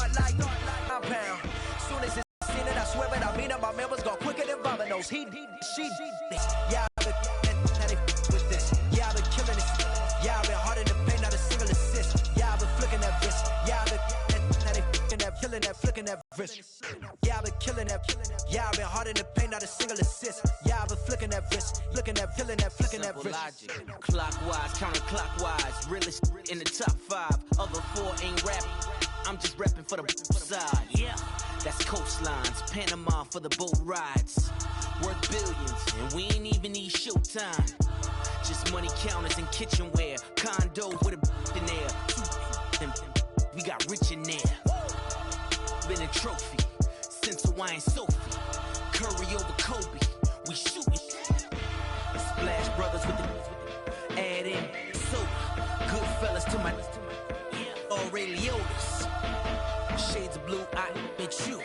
start like compound. Soon as it's seen it, I swear it, I mean it. My man was go quicker than dominoes. She, yeah, I've been with this. Yeah, I've been killing this. Yeah, I've been hard in the paint, not a single assist. Yeah, I've been flicking that wrist. Yeah, I've been killing that, flicking that wrist. Yeah, I've been killing that. Yeah, I've been hard in the paint, not a single assist. Yeah, I've been flicking that wrist, flicking that, killing that, flicking that wrist. Logic. Clockwise, counterclockwise, realest in the top 5. Other 4 ain't rap. I'm just repping for the side. Yeah, that's coastlines, Panama for the boat rides. Worth billions, and we ain't even need showtime. Just money counters and kitchenware, condo with a in there. We got rich in there. Been a trophy since Hawaiian Sophie. Curry over Kobe, we shootin'. Splash Brothers with the add in soda. Good fellas to my Aureliotis. Shades of blue, I bet you.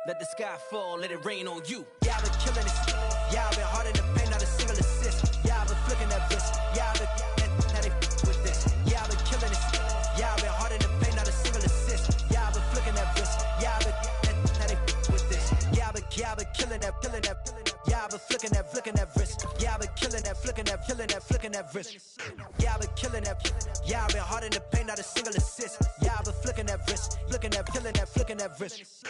Let the sky fall, let it rain on you. Yeah, I've been killing this. Yeah, I've been hard in the paint, not a single assist. Yeah, I've been flicking that wrist. Yeah, I've been with this. Yeah, I've been killing this. Yeah, I've been hard in the paint, not a single assist. Yeah, I've been flicking that wrist. Yeah, I've been with this. Yeah, I've been killing that, killing that. Yeah, I've been flicking that wrist. Yeah, I've been killing that, flicking that, flicking that wrist. Yeah, I've been killing that. Yeah, I've been hard in the paint, not a single assist. Yeah, I've been flicking that wrist, flicking that, killing that, flicking that wrist.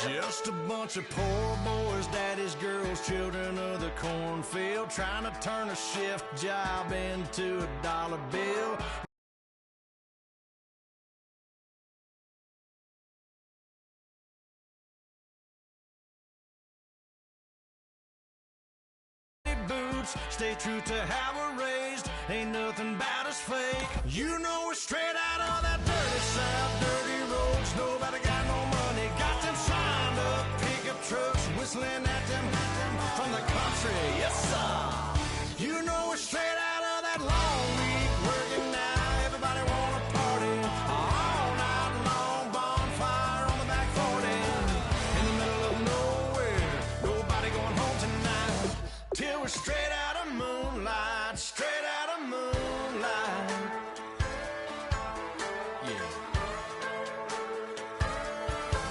Just a bunch of poor boys, daddies, girls, children of the cornfield, trying to turn a shift job into a dollar bill. Boots, stay true to how we're raised, ain't nothing about us fake. You know we're straight out of that dirty south, dirty roads, nobody got no money, got them signed up, pickup trucks, whistling at them from the country, yes sir. You know we're straight out of that long week, working now, everybody wanna party, all night long, bonfire on the back 40, in the middle of nowhere, nobody going home tonight, till we're straight out of moonlight, straight out of moonlight. Yeah.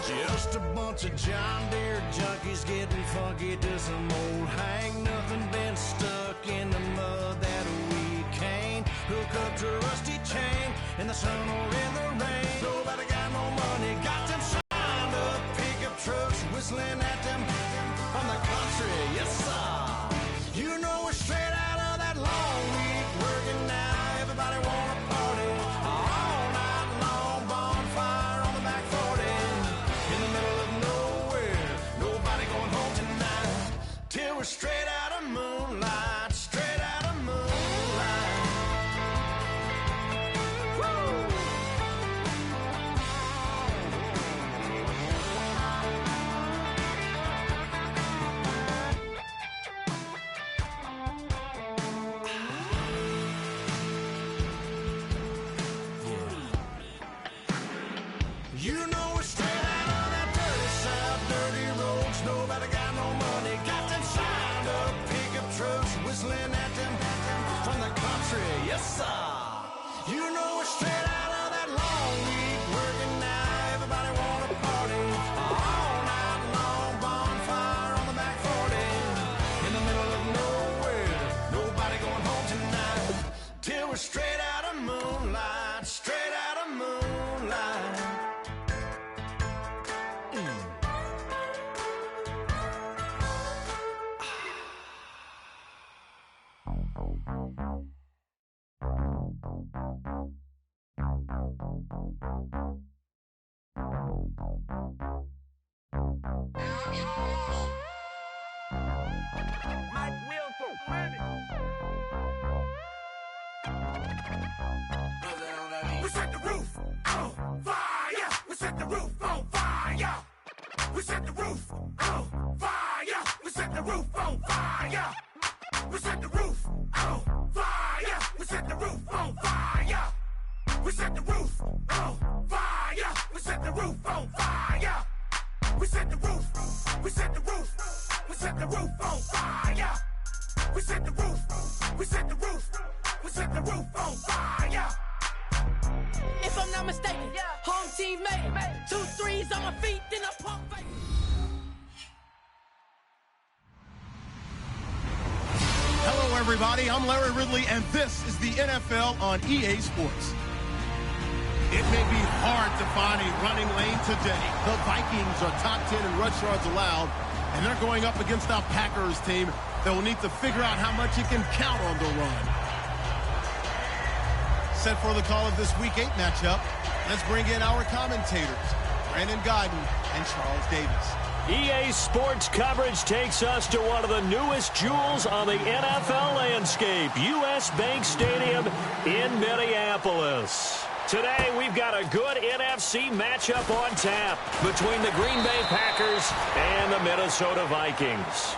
Just a bunch of John Deere junkies getting funky to some old hang. Nothing been stuck in the mud that we can't hook up to a rusty chain in the sun or in the rain. Nobody got no money, got them signed up, pickup trucks, whistling at them from the country, yes sir. You know we're straight out of that long week, working now, everybody wanna party, all night long, bonfire on the back 40, in the middle of nowhere, nobody going home tonight, till we're straight out of moonlight, straight out of moonlight. Woo! You know we're straight out of that dirty south, dirty roads, nobody got no money, got them signed up, pickup trucks, whistling at them from the country, yes sir. You know we're straight out of that long week, working now, everybody wanna party, all night long, bonfire on the back 40, in the middle of nowhere, nobody going home tonight, till we're straight out of moonlight, straight out of moonlight. We set the roof on fire. We set the roof on fire. We set the roof on fire. We set the roof on fire. We set the roof on fire. We set the roof on fire. We set the roof on fire. We set the roof on fire. We set the roof. We set the roof. We set the roof on fire. We set the roof. We set the roof. We set the roof on fire. If I'm not mistaken, home team made it. 2 threes on my feet, then I pump fake. Hello, everybody. I'm Larry Ridley, and this is the NFL on EA Sports. It may be hard to find a running lane today. The Vikings are top 10 in rush yards allowed, and they're going up against a Packers team that will need to figure out how much it can count on the run. Set for the call of this Week 8 matchup, let's bring in our commentators, Brandon Godden and Charles Davis. EA Sports coverage takes us to one of the newest jewels on the NFL landscape, US Bank Stadium in Minneapolis. Today, we've got a good NFC matchup on tap between the Green Bay Packers and the Minnesota Vikings.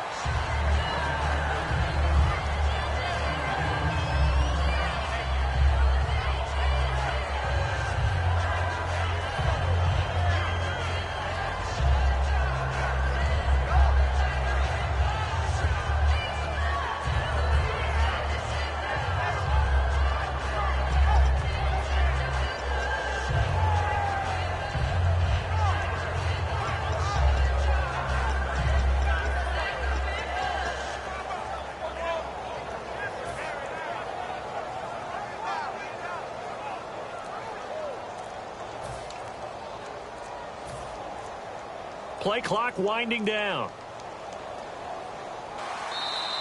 Play clock winding down.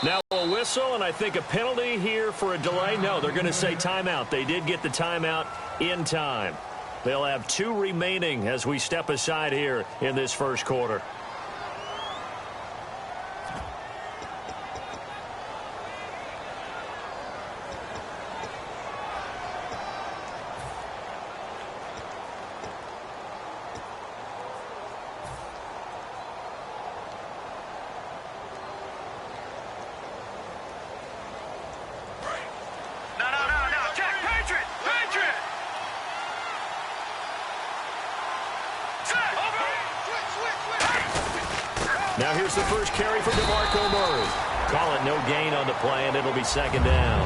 Now a whistle, and I think a penalty here for a delay. No, they're going to say timeout. They did get the timeout in time. They'll have 2 remaining as we step aside here in this first quarter. Now here's the first carry for DeMarco Murray. Call it no gain on the play, and it'll be second down.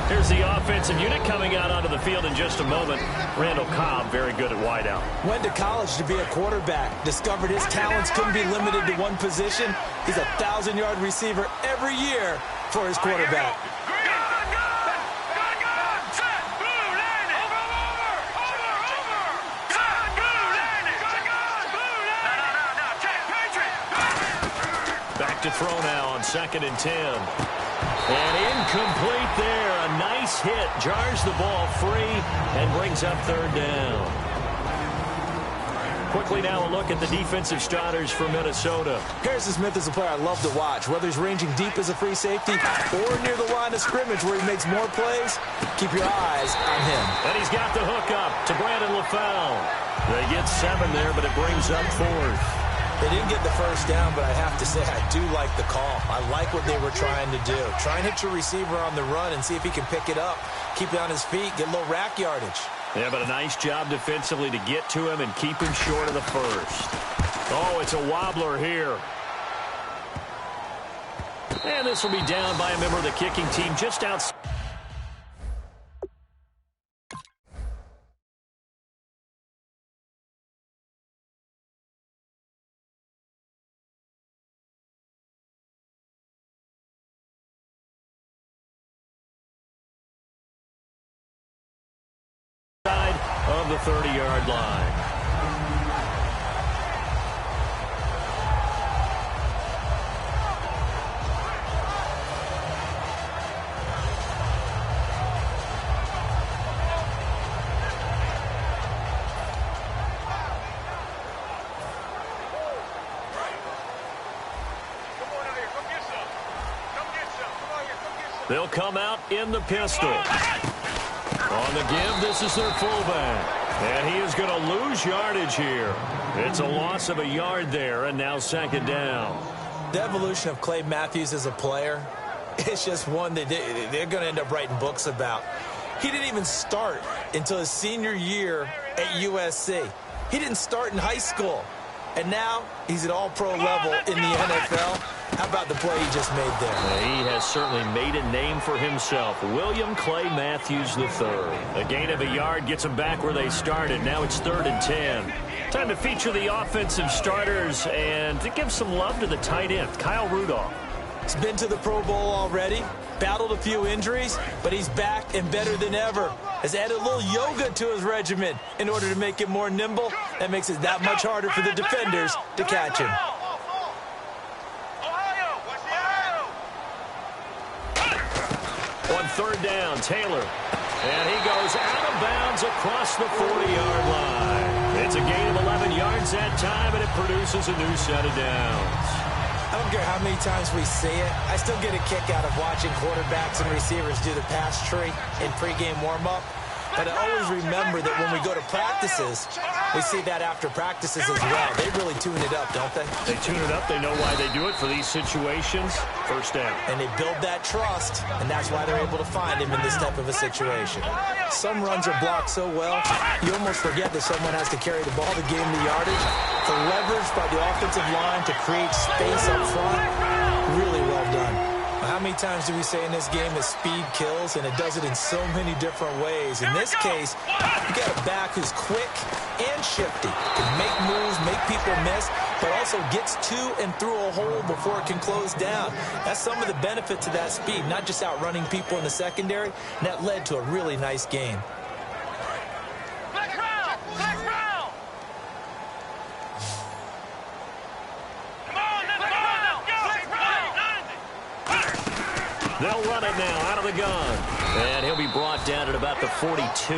Here's the offensive unit coming out onto the field in just a moment. Randall Cobb, very good at wideout. Went to college to be a quarterback. Discovered his talents couldn't be limited to one position. He's a 1,000-yard receiver every year for his quarterback. To throw now on 2nd and 10. And incomplete there. A nice hit. Jars the ball free and brings up 3rd down. Quickly now a look at the defensive starters for Minnesota. Harrison Smith is a player I love to watch. Whether he's ranging deep as a free safety or near the line of scrimmage where he makes more plays, keep your eyes on him. And he's got the hook up to Brandon LaFell. They get 7 there, but it brings up 4th. They didn't get the first down, but I have to say I do like the call. I like what they were trying to do. Try and hit your receiver on the run and see if he can pick it up. Keep it on his feet, get a little rack yardage. Yeah, but a nice job defensively to get to him and keep him short of the first. Oh, it's a wobbler here. And this will be down by a member of the kicking team just outside. Of the 30-yard line. They'll come out in the pistol. On the give, this is their fullback. And he is going to lose yardage here. It's a loss of a yard there, and now 2nd down. The evolution of Clay Matthews as a player, it's just one that they're going to end up writing books about. He didn't even start until his senior year at USC. He didn't start in high school. And now he's at all-pro level in the NFL. How about the play he just made there? He has certainly made a name for himself. William Clay Matthews III. A gain of a yard gets them back where they started. Now it's 3rd and 10. Time to feature the offensive starters and to give some love to the tight end, Kyle Rudolph. He's been to the Pro Bowl already, battled a few injuries, but he's back and better than ever. Has added a little yoga to his regimen in order to make him more nimble. That makes it that much harder for the defenders to catch him. On 3rd down, Taylor. And he goes out of bounds across the 40-yard line. It's a gain of 11 yards that time, and it produces a new set of downs. I don't care how many times we see it. I still get a kick out of watching quarterbacks and receivers do the pass tree in pregame warm-up. But I always remember that when we go to practices, we see that after practices as well. They really tune it up, don't they? They tune it up. They know why they do it for these situations. 1st down. And they build that trust, and that's why they're able to find him in this type of a situation. Some runs are blocked so well, you almost forget that someone has to carry the ball to gain the yardage. The leverage by the offensive line to create space up front, really well done. How many times do we say in this game that speed kills, and it does it in so many different ways? In this case, you got a back who's quick and shifty, can make moves, make people miss, but also gets to and through a hole before it can close down. That's some of the benefits of that speed, not just outrunning people in the secondary, and that led to a really nice game. They'll run it now out of the gun. And he'll be brought down at about the 42.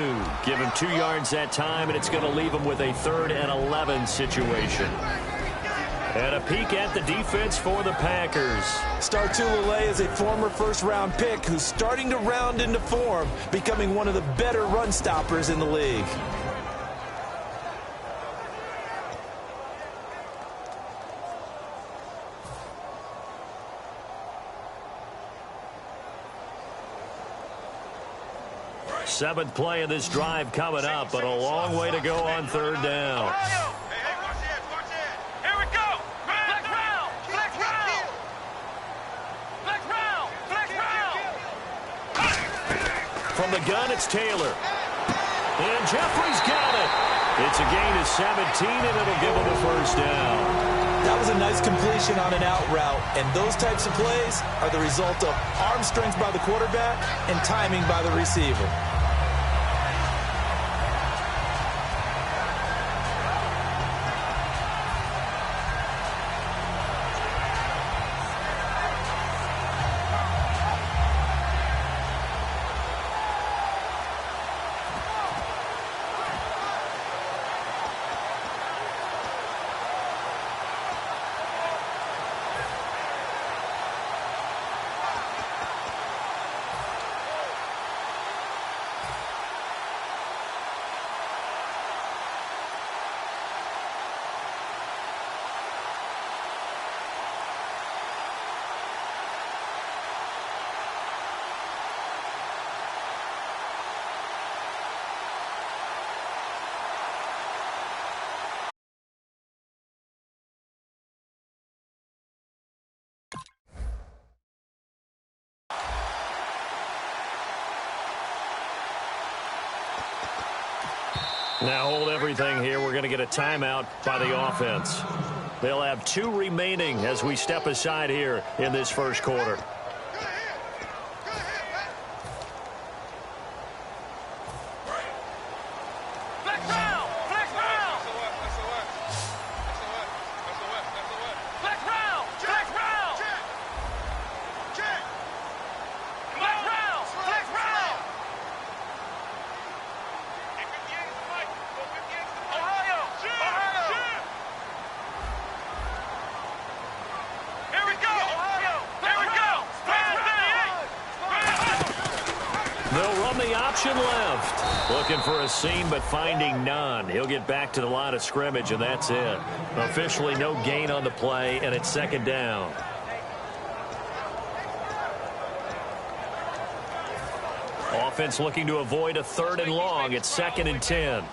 Give him 2 yards that time, and it's going to leave him with a 3rd and 11 situation. And a peek at the defense for the Packers. Startulele is a former first-round pick who's starting to round into form, becoming one of the better run stoppers in the league. Seventh play of this drive coming up, but a long way to go on 3rd down. Here we go. Flex round. Flex round. Flex round. Flex round. From the gun, it's Taylor. And Jeffrey's got it. It's a gain of 17, and it'll give him a 1st down. That was a nice completion on an out route, and those types of plays are the result of arm strength by the quarterback and timing by the receiver. Now hold everything here. We're going to get a timeout by the offense. They'll have 2 remaining as we step aside here in this 1st quarter. Left. Looking for a seam, but finding none. He'll get back to the line of scrimmage, and that's it. Officially no gain on the play, and it's 2nd down. defense looking to avoid a 3rd and long. It's 2nd and 10.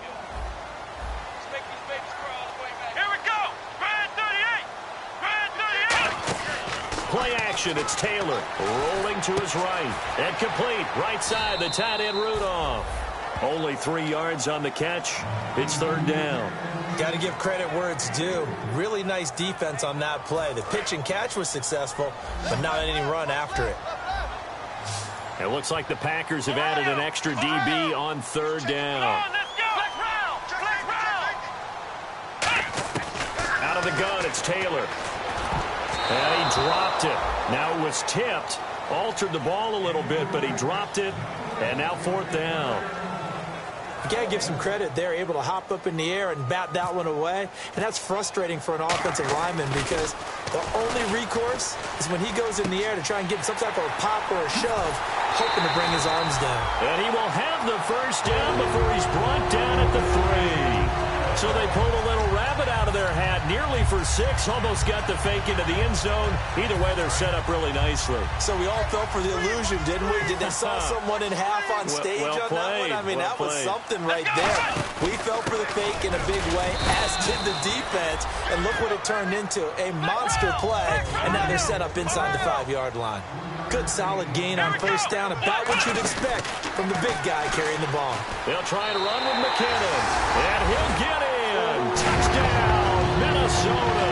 Play action, it's Taylor rolling to his right. And complete, right side, the tight end Rudolph. Only 3 yards on the catch. It's 3rd down. Got to give credit where it's due. Really nice defense on that play. The pitch and catch was successful, but not any run after it. It looks like the Packers have added an extra DB on 3rd down. Out of the gun, it's Taylor. And he dropped it. Now it was tipped. Altered the ball a little bit, but he dropped it. And now 4th down. You got to give some credit. They're able to hop up in the air and bat that one away. And that's frustrating for an offensive lineman because the only recourse is when he goes in the air to try and get some type of a pop or a shove, hoping to bring his arms down. And he will have the 1st down before he's brought down at the 3. So they pulled a little rabbit out of their hat, nearly for 6, almost got the fake into the end zone. Either way, they're set up really nicely. So we all fell for the illusion, didn't we? Did they saw someone in half on stage on that one? I mean, that was something right there. We fell for the fake in a big way, as did the defense. And look what it turned into, a monster play. And now they're set up inside the 5-yard line. Good solid gain on 1st down, about what you'd expect from the big guy carrying the ball. They'll try to run with McKinnon, and he'll get in. Touchdown, Minnesota.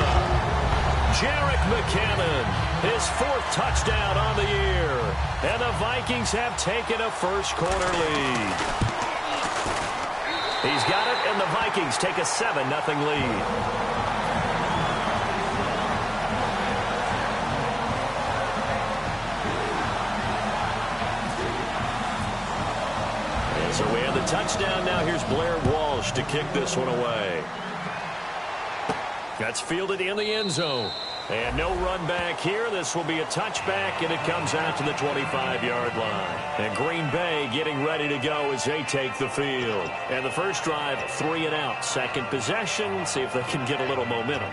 Jerick McKinnon, his 4th touchdown on the year. And the Vikings have taken a first-quarter lead. He's got it, and the Vikings take a 7-0 lead. So we have the touchdown. Now here's Blair Walsh to kick this one away. That's fielded in the end zone. And no run back here. This will be a touchback, and it comes out to the 25-yard line. And Green Bay getting ready to go as they take the field. And the first drive, 3 and out. Second possession, see if they can get a little momentum.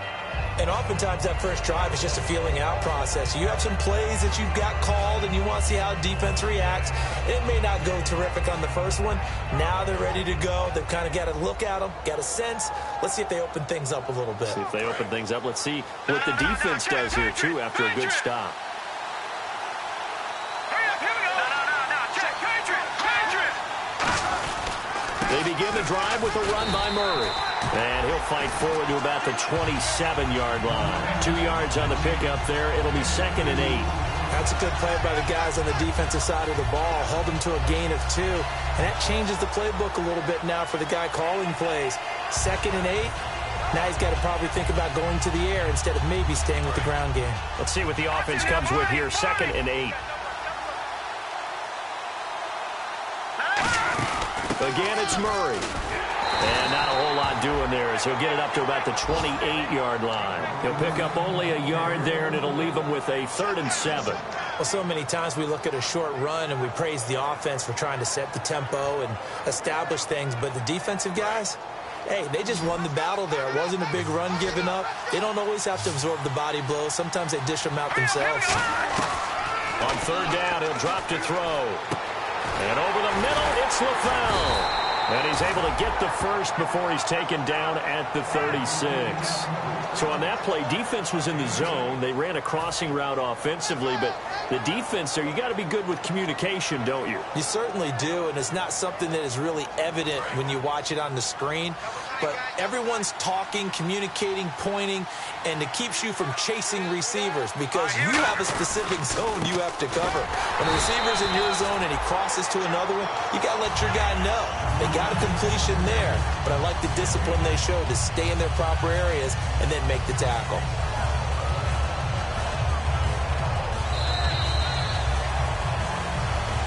And oftentimes that first drive is just a feeling out process. You have some plays that you've got called and you want to see how defense reacts. It may not go terrific on the first one. Now they're ready to go. They've kind of got to look at them, got a sense. Let's see if they open things up a little bit. See if they open things up. Let's see what the defense does here, too, after a good stop. They begin the drive with a run by Murray. And he'll fight forward to about the 27-yard line. 2 yards on the pickup there. It'll be 2nd and 8. That's a good play by the guys on the defensive side of the ball. Held them to a gain of 2. And that changes the playbook a little bit now for the guy calling plays. 2nd and 8. Now he's got to probably think about going to the air instead of maybe staying with the ground game. Let's see what the offense comes with here. 2nd and 8. Again, it's Murray. And not a whole lot doing there as he'll get it up to about the 28-yard line. He'll pick up only a yard there, and it'll leave him with a 3rd and 7. Well, so many times we look at a short run and we praise the offense for trying to set the tempo and establish things. But the defensive guys, hey, they just won the battle there. It wasn't a big run given up. They don't always have to absorb the body blows. Sometimes they dish them out themselves. On 3rd down, he'll drop to throw. And over the middle, it's LaFell. And he's able to get the first before he's taken down at the 36. So on that play, defense was in the zone. They ran a crossing route offensively, but the defense there, you got to be good with communication, don't you? You certainly do, and it's not something that is really evident when you watch it on the screen. But everyone's talking, communicating, pointing, and it keeps you from chasing receivers because you have a specific zone you have to cover. When the receiver's in your zone and he crosses to another one, you got to let your guy know. They got a completion there, but I like the discipline they showed to stay in their proper areas and then make the tackle.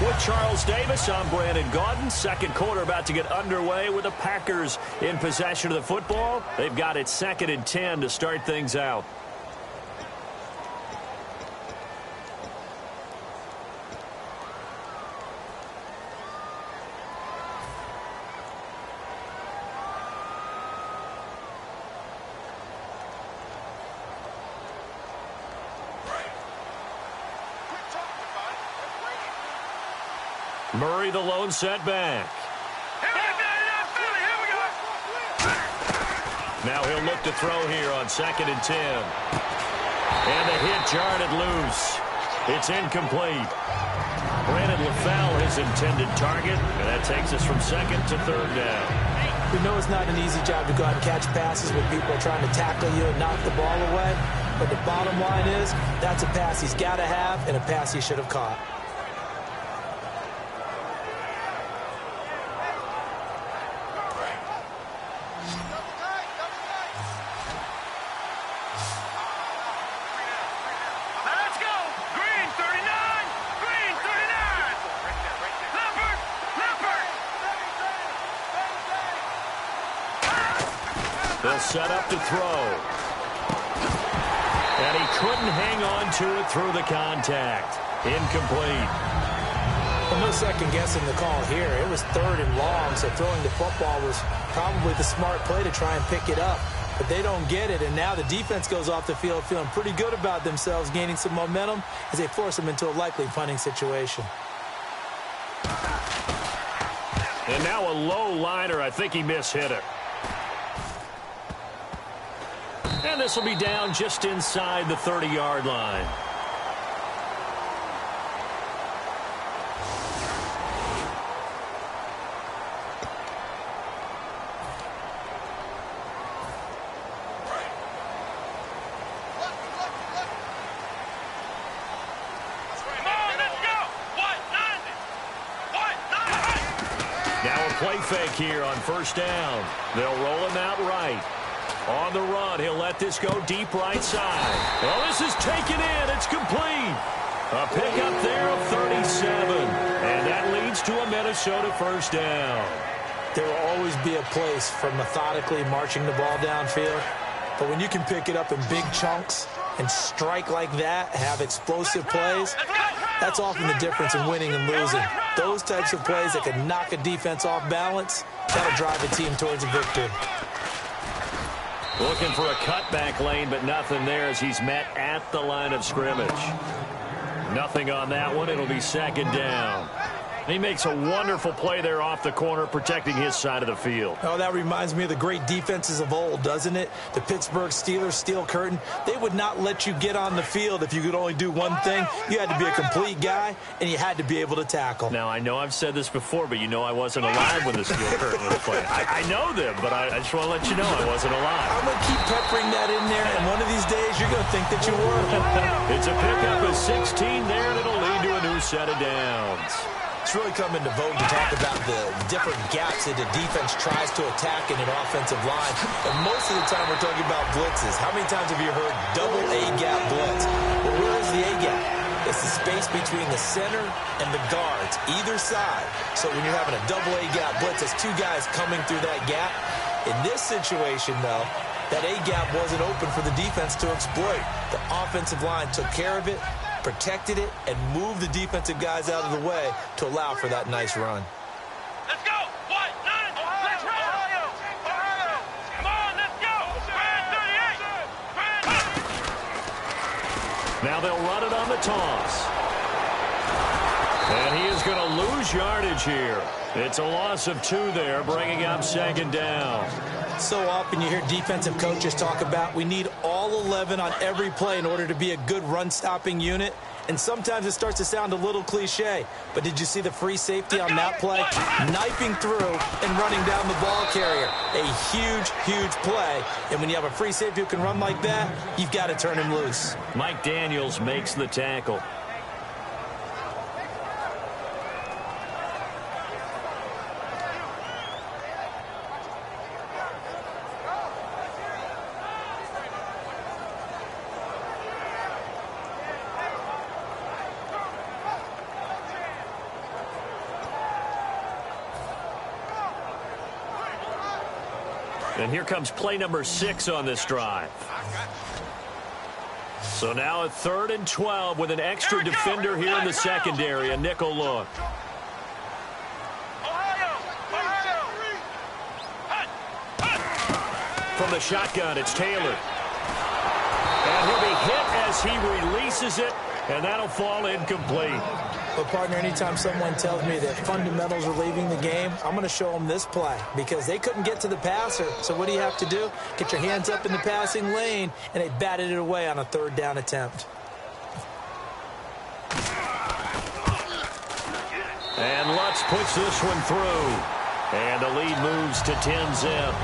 With Charles Davis, I'm Brandon Gaudin. Second quarter about to get underway with the Packers in possession of the football. They've got it 2nd and 10 to start things out. Murray the lone setback. Now he'll look to throw here on 2nd and 10. And the hit jarred it loose. It's incomplete. Brandon LaFell, his intended target, and that takes us from 2nd to 3rd down. We know it's not an easy job to go out and catch passes when people are trying to tackle you and knock the ball away. But the bottom line is, that's a pass he's got to have and a pass he should have caught. They'll set up to throw. And he couldn't hang on to it through the contact. Incomplete. Well, no second guessing the call here. It was 3rd and long, so throwing the football was probably the smart play to try and pick it up. But they don't get it, and now the defense goes off the field feeling pretty good about themselves, gaining some momentum as they force them into a likely punting situation. And now a low liner. I think he mishit it. And this will be down just inside the 30-yard line. Now a play fake here on 1st down. They'll roll him out right. On the run, he'll let this go deep right side. Well, this is taken in. It's complete. A pickup there of 37. And that leads to a Minnesota 1st down. There will always be a place for methodically marching the ball downfield. But when you can pick it up in big chunks and strike like that, have explosive plays, that's often the difference in winning and losing. Those types of plays that can knock a defense off balance, that'll drive a team towards a victory. Looking for a cutback lane, but nothing there as he's met at the line of scrimmage. Nothing on that one. It'll be 2nd down. He makes a wonderful play there off the corner, protecting his side of the field. Oh, that reminds me of the great defenses of old, doesn't it? The Pittsburgh Steelers, Steel Curtain. They would not let you get on the field if you could only do one thing. You had to be a complete guy, and you had to be able to tackle. Now, I know I've said this before, but you know I wasn't alive when the Steel Curtain was playing. I know them, but I just want to let you know I wasn't alive. I'm going to keep peppering that in there, and one of these days you're going to think that you were. It's a pickup of 16 there, and it'll lead to a new set of downs. It's really come into vogue to talk about the different gaps that the defense tries to attack in an offensive line. And most of the time we're talking about blitzes. How many times have you heard double A-gap blitz? Well, where is the A-gap? It's the space between the center and the guards, either side. So when you're having a double A-gap blitz, it's two guys coming through that gap. In this situation, though, that A-gap wasn't open for the defense to exploit. The offensive line took care of it, protected it, and moved the defensive guys out of the way to allow for that nice run. Let's go! What? 9! Let's run! Ohio! Come on, let's go! Brand 38! Now they'll run it on the toss. And he is going to lose yardage here. It's a loss of 2 there, bringing up 2nd down. So often you hear defensive coaches talk about we need all 11 on every play in order to be a good run-stopping unit. And sometimes it starts to sound a little cliche. But did you see the free safety on that play? Knifing through and running down the ball carrier. A huge, huge play. And when you have a free safety who can run like that, you've got to turn him loose. Mike Daniels makes the tackle. And here comes play number 6 on this drive. So now a 3rd and 12 with an extra defender here in the secondary, a nickel look. From the shotgun, it's Taylor. And he'll be hit as he releases it, and that'll fall incomplete. But, partner, anytime someone tells me that fundamentals are leaving the game, I'm going to show them this play because they couldn't get to the passer. So what do you have to do? Get your hands up in the passing lane, and they batted it away on a third down attempt. And Lutz puts this one through. And the lead moves to 10-zip.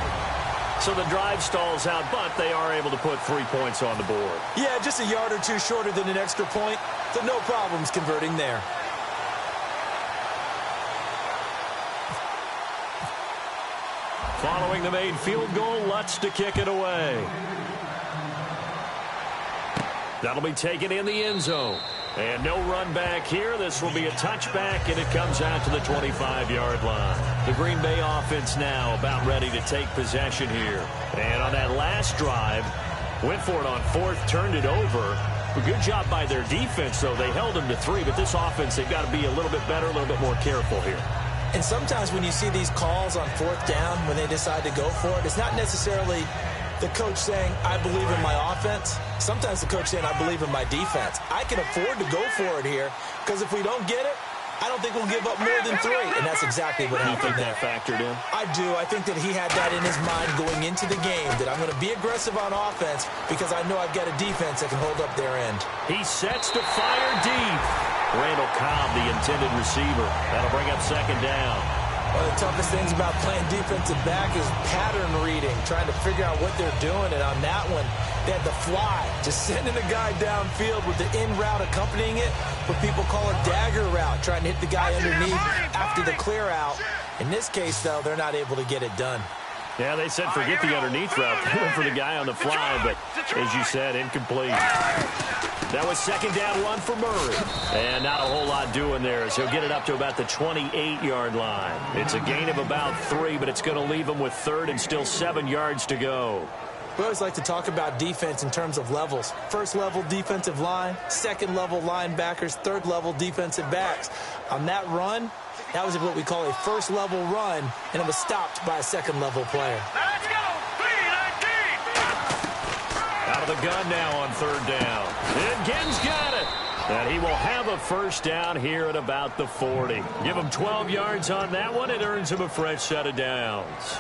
So the drive stalls out, but they are able to put 3 points on the board. Yeah, just a yard or two shorter than an extra point, so no problems converting there. Following the made field goal, Lutz to kick it away. That'll be taken in the end zone. And no run back here. This will be a touchback, and it comes out to the 25-yard line. The Green Bay offense now about ready to take possession here. And on that last drive, went for it on fourth, turned it over. A good job by their defense, though. They held them to 3, but this offense, they've got to be a little bit better, a little bit more careful here. And sometimes when you see these calls on fourth down, when they decide to go for it, it's not necessarily the coach saying, I believe in my offense. Sometimes the coach saying, I believe in my defense. I can afford to go for it here because if we don't get it, I don't think we'll give up more than 3. And that's exactly what happened there. You think that factored in? I do. I think that he had that in his mind going into the game, that I'm going to be aggressive on offense because I know I've got a defense that can hold up their end. He sets to fire deep. Randall Cobb, the intended receiver. That'll bring up second down. One of the toughest things about playing defensive back is pattern reading, trying to figure out what they're doing. And on that one, they had the fly, just sending a guy downfield with the in route accompanying it, what people call a dagger route, trying to hit the guy underneath after the clear out. In this case, though, they're not able to get it done. Yeah, they said forget the underneath route. They went for the guy on the fly, but as you said, incomplete. That was second down run for Murray. And not a whole lot doing there as he'll get it up to about the 28-yard line. It's a gain of about 3, but it's going to leave him with third and still 7 yards to go. We always like to talk about defense in terms of levels. First level defensive line, second level linebackers, third level defensive backs. On that run, that was what we call a first level run, and it was stopped by a second level player. Let's go! Out of the gun now on third down. And Ginn's got it. And he will have a first down here at about the 40. Give him 12 yards on that one. It earns him a fresh set of downs.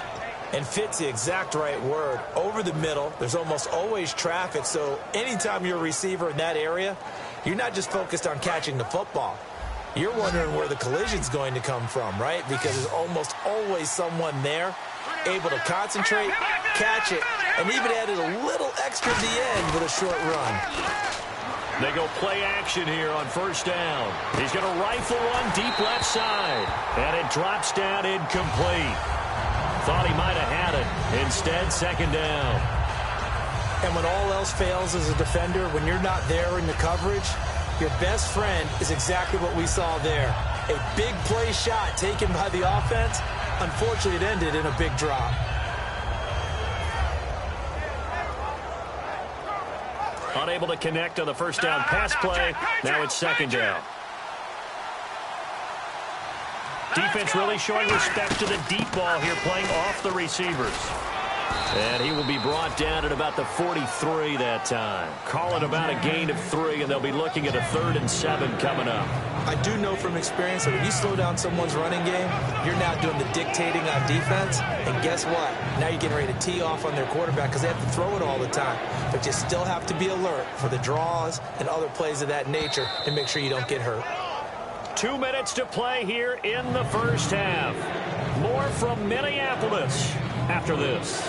And fits the exact right word. Over the middle, there's almost always traffic, so anytime you're a receiver in that area, you're not just focused on catching the football. You're wondering where the collision's going to come from, right? Because there's almost always someone there able to concentrate, catch it, and even added a little extra at the end with a short run. They go play action here on first down. He's going to rifle one deep left side, and it drops down incomplete. Thought he might have had it. Instead, second down. And when all else fails as a defender, when you're not there in the coverage, your best friend is exactly what we saw there. A big play shot taken by the offense. Unfortunately, it ended in a big drop. Unable to connect on the first down pass play. Now it's second down. Defense really showing respect to the deep ball here, playing off the receivers. And he will be brought down at about the 43 that time. Call it about a gain of 3, and they'll be looking at a 3rd and 7 coming up. I do know from experience that when you slow down someone's running game, you're now doing the dictating on defense. And guess what? Now you're getting ready to tee off on their quarterback because they have to throw it all the time. But you still have to be alert for the draws and other plays of that nature and make sure you don't get hurt. 2 minutes to play here in the first half. More from Minneapolis after this.